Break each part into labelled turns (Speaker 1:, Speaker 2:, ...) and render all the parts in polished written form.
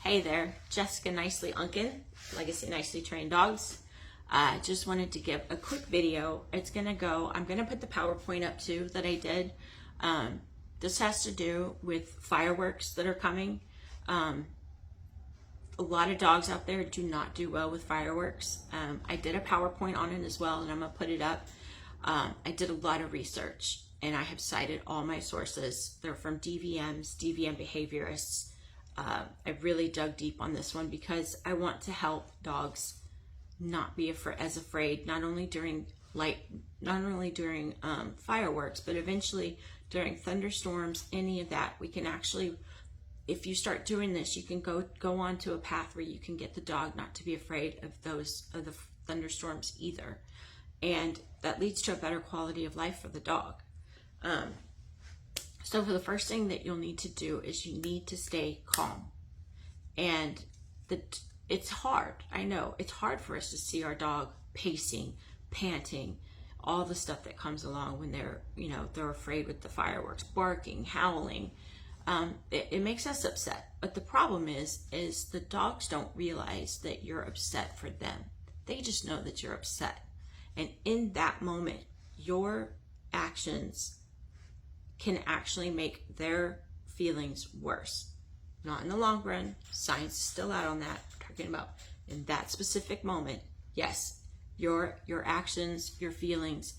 Speaker 1: Hey there, Jessica Nicely Unkin, Legacy Nicely Trained Dogs. Just wanted to give a quick video. I'm gonna put the PowerPoint up too that I did. This has to do with fireworks that are coming. A lot of dogs out there do not do well with fireworks. I did a PowerPoint on it as well, and I'm gonna put it up. I did a lot of research, and I have cited all my sources. They're from DVMs, DVM behaviorists. I really dug deep on this one because I want to help dogs not be as afraid, not only during fireworks, but eventually during thunderstorms, any of that. We can actually, if you start doing this, you can go on to a path where you can get the dog not to be afraid of the thunderstorms either. And that leads to a better quality of life for the dog. So for the first thing that you'll need to do is you need to stay calm. And it's hard. I know it's hard for us to see our dog pacing, panting, all the stuff that comes along when they're afraid with the fireworks, barking, howling. It makes us upset. But the problem is the dogs don't realize that you're upset for them. They just know that you're upset. And in that moment, your actions can actually make their feelings worse. Not in the long run. Science is still out on that. We're talking about in that specific moment. Yes, your actions, your feelings,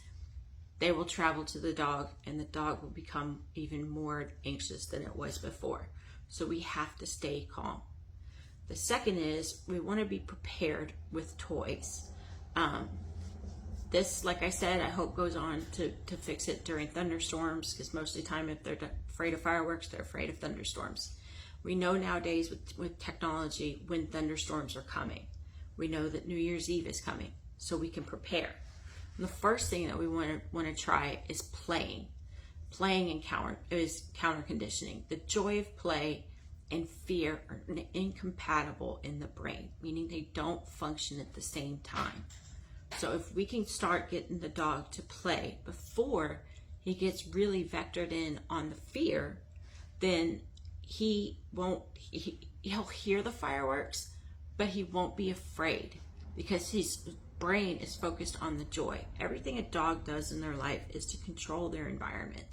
Speaker 1: they will travel to the dog, and the dog will become even more anxious than it was before. So we have to stay calm. The second is we want to be prepared with toys. This, like I said, I hope goes on to fix it during thunderstorms, because most of the time if they're afraid of fireworks, they're afraid of thunderstorms. We know nowadays with technology when thunderstorms are coming. We know that New Year's Eve is coming, so we can prepare. And the first thing that we want to try is playing. Playing and counter conditioning. The joy of play and fear are incompatible in the brain, meaning they don't function at the same time. So if we can start getting the dog to play before he gets really vectored in on the fear, then he'll hear the fireworks, but he won't be afraid because his brain is focused on the joy. Everything a dog does in their life is to control their environment.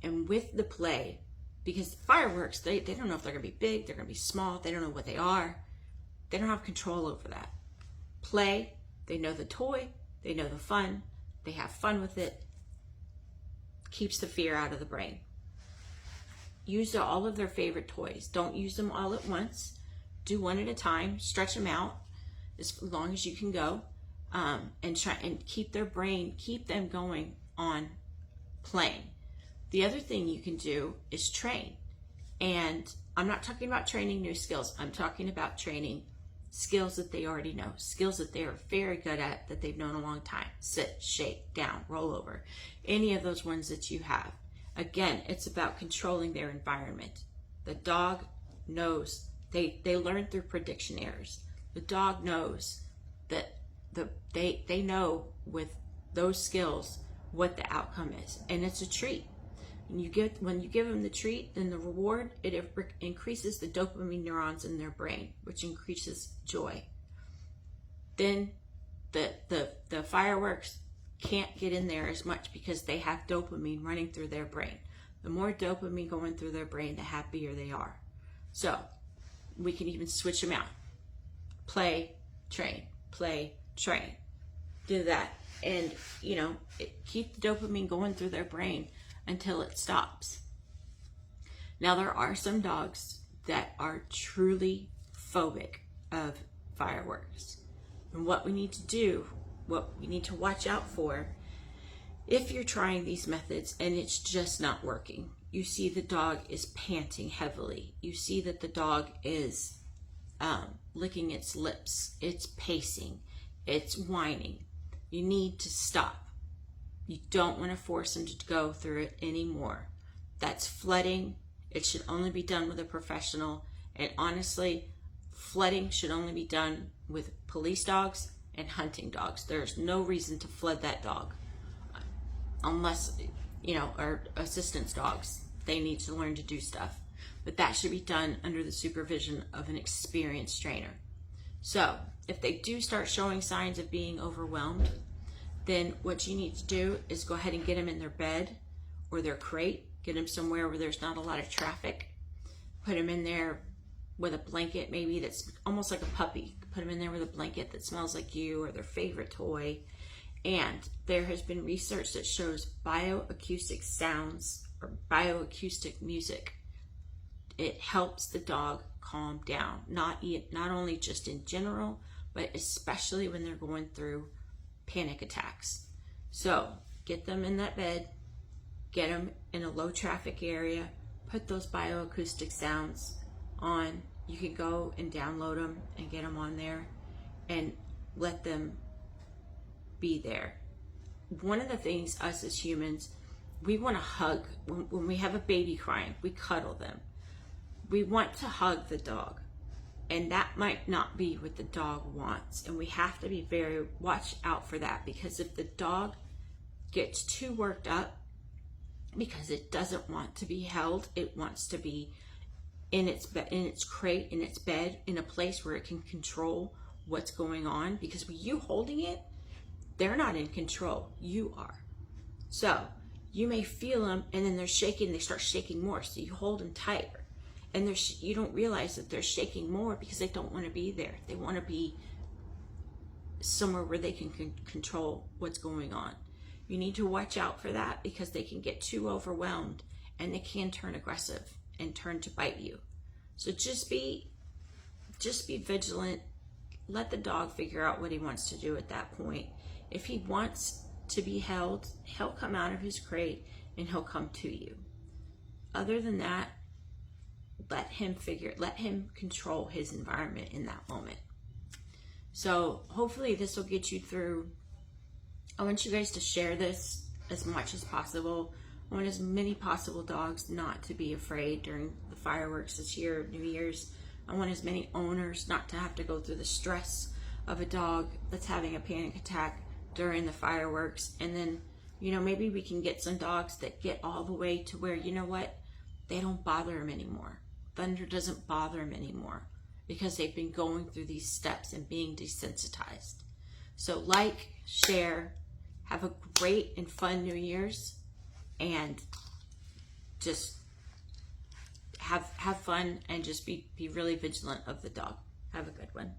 Speaker 1: And with the play, because fireworks, they don't know if they're gonna be big, they're gonna be small, they don't know what they are. They don't have control over that. Play, they know the toy, they know the fun, they have fun with it, keeps the fear out of the brain. Use all of their favorite toys. Don't use them all at once. Do one at a time, stretch them out as long as you can go, and try and keep them going on playing. The other thing you can do is train. And I'm not talking about training new skills. I'm talking about training skills that they already know, skills that they are very good at, that they've known a long time. Sit, shake, down, roll over, any of those ones that you have. Again, it's about controlling their environment. The dog knows, they learn through prediction errors. The dog knows that they know with those skills what the outcome is, and it's a treat. When you give them the treat, then the reward, it increases the dopamine neurons in their brain, which increases joy. Then the fireworks can't get in there as much because they have dopamine running through their brain. The more dopamine going through their brain, the happier they are. So we can even switch them out. Play, train, play, train. Do that, and keep the dopamine going through their brain until it stops. Now, there are some dogs that are truly phobic of fireworks. And what we need to do, what we need to watch out for, if you're trying these methods and it's just not working, you see the dog is panting heavily, you see that the dog is licking its lips, it's pacing, it's whining, you need to stop. You don't want to force them to go through it anymore. That's flooding. It should only be done with a professional. And honestly, flooding should only be done with police dogs and hunting dogs. There's no reason to flood that dog. Unless, or assistance dogs. They need to learn to do stuff. but that should be done under the supervision of an experienced trainer. So if they do start showing signs of being overwhelmed, then what you need to do is go ahead and get them in their bed or their crate, get them somewhere where there's not a lot of traffic, put them in there with a blanket maybe that's almost like a puppy. Put them in there with a blanket that smells like you or their favorite toy. And there has been research that shows bioacoustic sounds or bioacoustic music, it helps the dog calm down, not only just in general, but especially when they're going through panic attacks. So get them in that bed, get them in a low traffic area, put those bioacoustic sounds on. You can go and download them and get them on there and let them be there. One of the things us as humans, we want to hug. When we have a baby crying, we cuddle them. We want to hug the dog, and that might not be what the dog wants, and we have to be watch out for that, because if the dog gets too worked up because it doesn't want to be held, it wants to be in its crate, in its bed, in a place where it can control what's going on, because with you holding it, they're not in control, you are. So you may feel them and then they're shaking, they start shaking more, so you hold them tighter, and you don't realize that they're shaking more because they don't want to be there. They want to be somewhere where they can control what's going on. You need to watch out for that, because they can get too overwhelmed and they can turn aggressive and turn to bite you. So just be vigilant. Let the dog figure out what he wants to do at that point. If he wants to be held, he'll come out of his crate and he'll come to you. Other than that, let him control his environment in that moment. So hopefully this will get you through. I want you guys to share this as much as possible. I want as many possible dogs not to be afraid during the fireworks this year, New Year's. I want as many owners not to have to go through the stress of a dog that's having a panic attack during the fireworks. And then, maybe we can get some dogs that get all the way to where, they don't bother them anymore. Thunder doesn't bother them anymore because they've been going through these steps and being desensitized. So share, have a great and fun New Year's, and just have fun, and just be really vigilant of the dog. Have a good one.